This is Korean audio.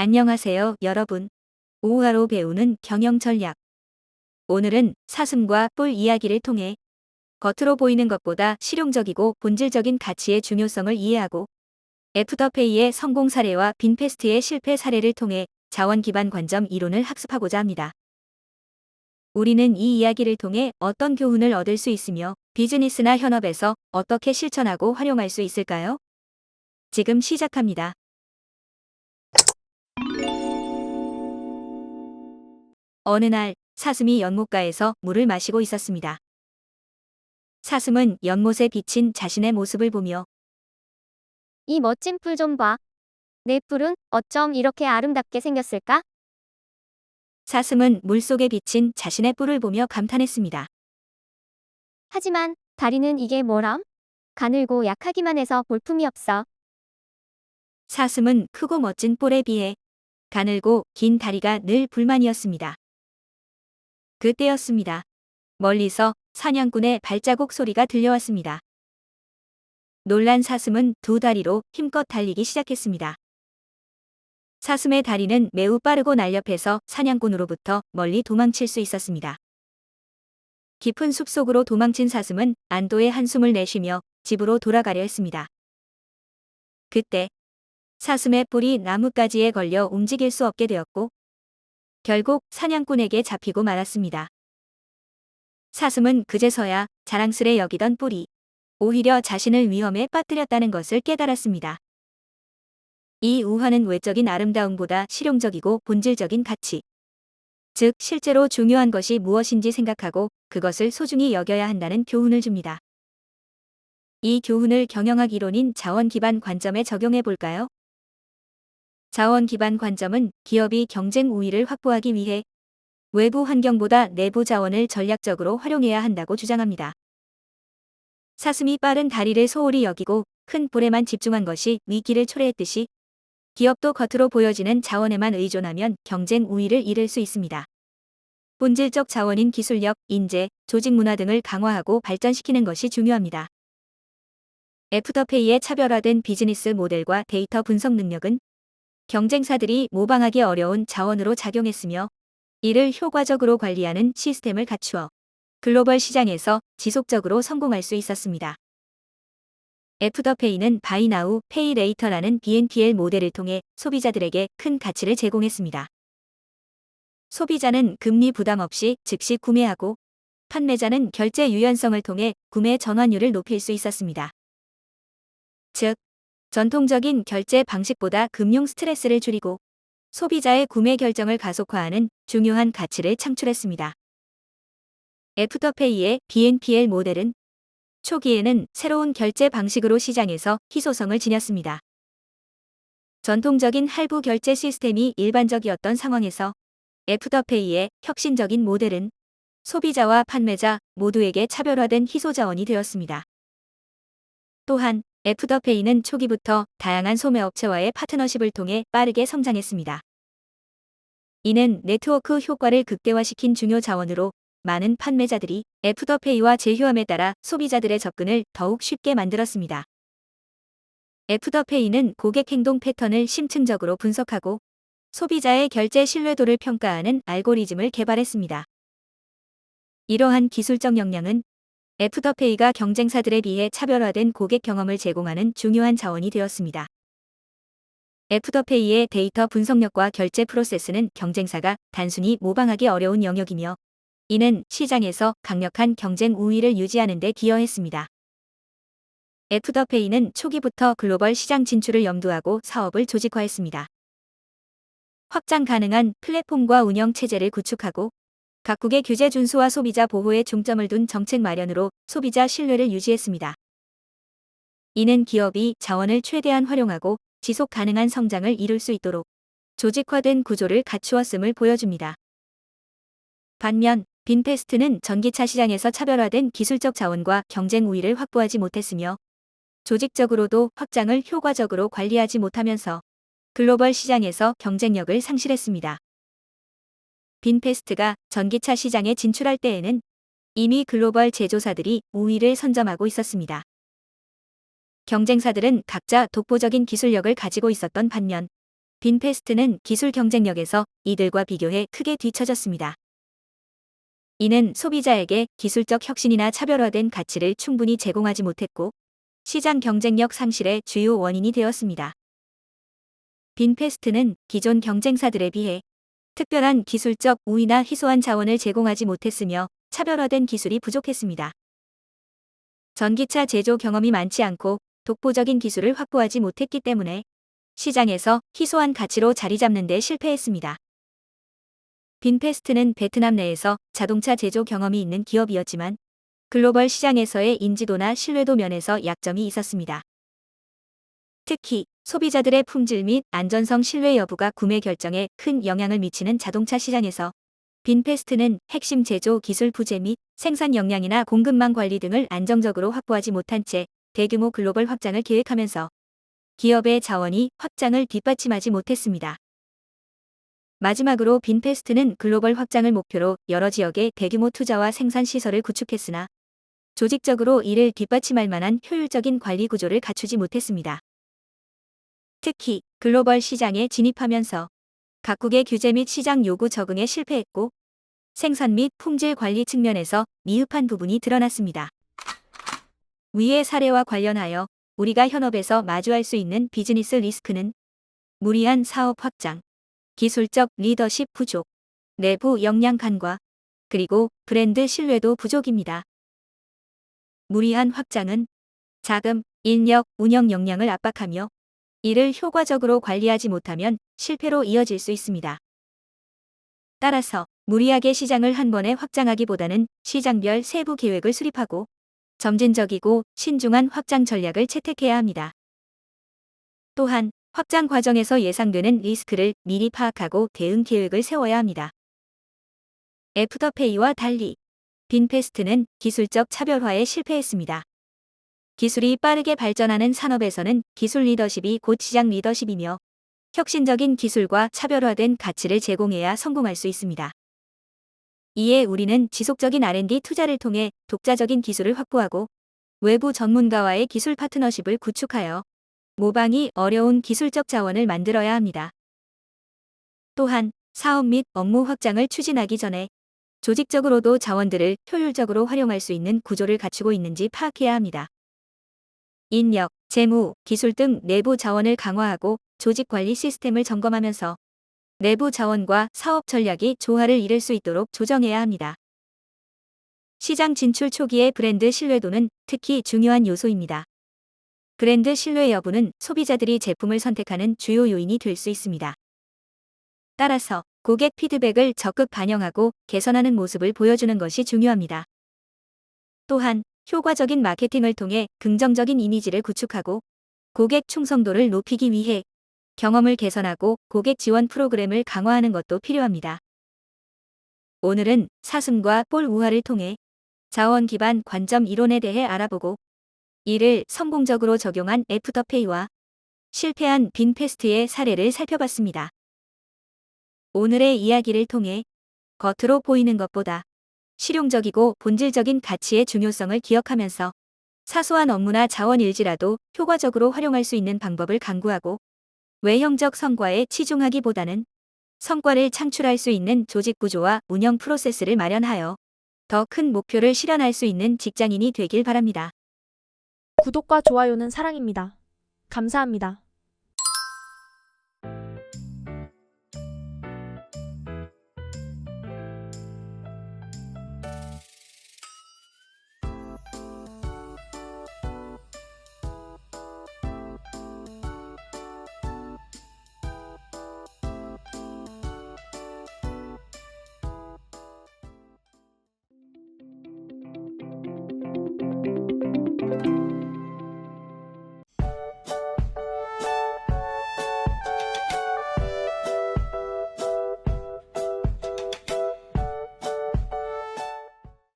안녕하세요, 여러분. 오후하로 배우는 경영 전략. 오늘은 사슴과 뿔 이야기를 통해 겉으로 보이는 것보다 실용적이고 본질적인 가치의 중요성을 이해하고 애프터페이의 성공 사례와 빈페스트의 실패 사례를 통해 자원 기반 관점 이론을 학습하고자 합니다. 우리는 이 이야기를 통해 어떤 교훈을 얻을 수 있으며 비즈니스나 현업에서 어떻게 실천하고 활용할 수 있을까요? 지금 시작합니다. 어느 날 사슴이 연못가에서 물을 마시고 있었습니다. 사슴은 연못에 비친 자신의 모습을 보며 이 멋진 뿔 좀 봐. 내 뿔은 어쩜 이렇게 아름답게 생겼을까? 사슴은 물속에 비친 자신의 뿔을 보며 감탄했습니다. 하지만 다리는 이게 뭐람? 가늘고 약하기만 해서 볼품이 없어. 사슴은 크고 멋진 뿔에 비해 가늘고 긴 다리가 늘 불만이었습니다. 그때였습니다. 멀리서 사냥꾼의 발자국 소리가 들려왔습니다. 놀란 사슴은 두 다리로 힘껏 달리기 시작했습니다. 사슴의 다리는 매우 빠르고 날렵해서 사냥꾼으로부터 멀리 도망칠 수 있었습니다. 깊은 숲속으로 도망친 사슴은 안도의 한숨을 내쉬며 집으로 돌아가려 했습니다. 그때 사슴의 뿔이 나뭇가지에 걸려 움직일 수 없게 되었고 결국 사냥꾼에게 잡히고 말았습니다. 사슴은 그제서야 자랑스레 여기던 뿔이 오히려 자신을 위험에 빠뜨렸다는 것을 깨달았습니다. 이 우화는 외적인 아름다움보다 실용적이고 본질적인 가치, 즉 실제로 중요한 것이 무엇인지 생각하고 그것을 소중히 여겨야 한다는 교훈을 줍니다. 이 교훈을 경영학 이론인 자원 기반 관점에 적용해 볼까요? 자원 기반 관점은 기업이 경쟁 우위를 확보하기 위해 외부 환경보다 내부 자원을 전략적으로 활용해야 한다고 주장합니다. 사슴이 빠른 다리를 소홀히 여기고 큰 뿔에만 집중한 것이 위기를 초래했듯이 기업도 겉으로 보여지는 자원에만 의존하면 경쟁 우위를 잃을 수 있습니다. 본질적 자원인 기술력, 인재, 조직 문화 등을 강화하고 발전시키는 것이 중요합니다. 애프터페이의 차별화된 비즈니스 모델과 데이터 분석 능력은 경쟁사들이 모방하기 어려운 자원으로 작용했으며 이를 효과적으로 관리하는 시스템을 갖추어 글로벌 시장에서 지속적으로 성공할 수 있었습니다. 애프터페이는 바이 나우 페이 레이터라는 BNPL 모델을 통해 소비자들에게 큰 가치를 제공했습니다. 소비자는 금리 부담 없이 즉시 구매하고 판매자는 결제 유연성을 통해 구매 전환율을 높일 수 있었습니다. 즉, 전통적인 결제 방식보다 금융 스트레스를 줄이고 소비자의 구매 결정을 가속화하는 중요한 가치를 창출했습니다. 애프터페이의 BNPL 모델은 초기에는 새로운 결제 방식으로 시장에서 희소성을 지녔습니다. 전통적인 할부 결제 시스템이 일반적이었던 상황에서 애프터페이의 혁신적인 모델은 소비자와 판매자 모두에게 차별화된 희소 자원이 되었습니다. 또한 애프터페이는 초기부터 다양한 소매업체와의 파트너십을 통해 빠르게 성장했습니다. 이는 네트워크 효과를 극대화시킨 중요 자원으로 많은 판매자들이 애프터페이와 제휴함에 따라 소비자들의 접근을 더욱 쉽게 만들었습니다. 애프터페이는 고객 행동 패턴을 심층적으로 분석하고 소비자의 결제 신뢰도를 평가하는 알고리즘을 개발했습니다. 이러한 기술적 역량은 애프터페이가 경쟁사들에 비해 차별화된 고객 경험을 제공하는 중요한 자원이 되었습니다. 애프터페이의 데이터 분석력과 결제 프로세스는 경쟁사가 단순히 모방하기 어려운 영역이며 이는 시장에서 강력한 경쟁 우위를 유지하는 데 기여했습니다. 애프터페이는 초기부터 글로벌 시장 진출을 염두하고 사업을 조직화했습니다. 확장 가능한 플랫폼과 운영 체제를 구축하고 각국의 규제 준수와 소비자 보호에 중점을 둔 정책 마련으로 소비자 신뢰를 유지했습니다. 이는 기업이 자원을 최대한 활용하고 지속 가능한 성장을 이룰 수 있도록 조직화된 구조를 갖추었음을 보여줍니다. 반면 빈페스트는 전기차 시장에서 차별화된 기술적 자원과 경쟁 우위를 확보하지 못했으며 조직적으로도 확장을 효과적으로 관리하지 못하면서 글로벌 시장에서 경쟁력을 상실했습니다. 빈페스트가 전기차 시장에 진출할 때에는 이미 글로벌 제조사들이 우위를 선점하고 있었습니다. 경쟁사들은 각자 독보적인 기술력을 가지고 있었던 반면 빈페스트는 기술 경쟁력에서 이들과 비교해 크게 뒤처졌습니다. 이는 소비자에게 기술적 혁신이나 차별화된 가치를 충분히 제공하지 못했고 시장 경쟁력 상실의 주요 원인이 되었습니다. 빈페스트는 기존 경쟁사들에 비해 특별한 기술적 우위나 희소한 자원을 제공하지 못했으며 차별화된 기술이 부족했습니다. 전기차 제조 경험이 많지 않고 독보적인 기술을 확보하지 못했기 때문에 시장에서 희소한 가치로 자리 잡는 데 실패했습니다. 빈페스트는 베트남 내에서 자동차 제조 경험이 있는 기업이었지만 글로벌 시장에서의 인지도나 신뢰도 면에서 약점이 있었습니다. 특히 소비자들의 품질 및 안전성 신뢰 여부가 구매 결정에 큰 영향을 미치는 자동차 시장에서 빈페스트는 핵심 제조 기술 부재 및 생산 역량이나 공급망 관리 등을 안정적으로 확보하지 못한 채 대규모 글로벌 확장을 계획하면서 기업의 자원이 확장을 뒷받침하지 못했습니다. 마지막으로 빈페스트는 글로벌 확장을 목표로 여러 지역에 대규모 투자와 생산 시설을 구축했으나 조직적으로 이를 뒷받침할 만한 효율적인 관리 구조를 갖추지 못했습니다. 특히 글로벌 시장에 진입하면서 각국의 규제 및 시장 요구 적응에 실패했고 생산 및 품질 관리 측면에서 미흡한 부분이 드러났습니다. 위의 사례와 관련하여 우리가 현업에서 마주할 수 있는 비즈니스 리스크는 무리한 사업 확장, 기술적 리더십 부족, 내부 역량 간과 그리고 브랜드 신뢰도 부족입니다. 무리한 확장은 자금, 인력, 운영 역량을 압박하며 이를 효과적으로 관리하지 못하면 실패로 이어질 수 있습니다. 따라서 무리하게 시장을 한 번에 확장하기보다는 시장별 세부 계획을 수립하고 점진적이고 신중한 확장 전략을 채택해야 합니다. 또한 확장 과정에서 예상되는 리스크를 미리 파악하고 대응 계획을 세워야 합니다. 애프터페이와 달리 빈페스트는 기술적 차별화에 실패했습니다. 기술이 빠르게 발전하는 산업에서는 기술 리더십이 곧 시장 리더십이며 혁신적인 기술과 차별화된 가치를 제공해야 성공할 수 있습니다. 이에 우리는 지속적인 R&D 투자를 통해 독자적인 기술을 확보하고 외부 전문가와의 기술 파트너십을 구축하여 모방이 어려운 기술적 자원을 만들어야 합니다. 또한 사업 및 업무 확장을 추진하기 전에 조직적으로도 자원들을 효율적으로 활용할 수 있는 구조를 갖추고 있는지 파악해야 합니다. 인력, 재무, 기술 등 내부 자원을 강화하고 조직 관리 시스템을 점검하면서 내부 자원과 사업 전략이 조화를 이룰 수 있도록 조정해야 합니다. 시장 진출 초기의 브랜드 신뢰도는 특히 중요한 요소입니다. 브랜드 신뢰 여부는 소비자들이 제품을 선택하는 주요 요인이 될 수 있습니다. 따라서 고객 피드백을 적극 반영하고 개선하는 모습을 보여주는 것이 중요합니다. 또한 효과적인 마케팅을 통해 긍정적인 이미지를 구축하고 고객 충성도를 높이기 위해 경험을 개선하고 고객 지원 프로그램을 강화하는 것도 필요합니다. 오늘은 사슴과 볼 우화를 통해 자원 기반 관점 이론에 대해 알아보고 이를 성공적으로 적용한 애프터페이와 실패한 빈페스트의 사례를 살펴봤습니다. 오늘의 이야기를 통해 겉으로 보이는 것보다 실용적이고 본질적인 가치의 중요성을 기억하면서 사소한 업무나 자원일지라도 효과적으로 활용할 수 있는 방법을 강구하고 외형적 성과에 치중하기보다는 성과를 창출할 수 있는 조직 구조와 운영 프로세스를 마련하여 더 큰 목표를 실현할 수 있는 직장인이 되길 바랍니다. 구독과 좋아요는 사랑입니다. 감사합니다.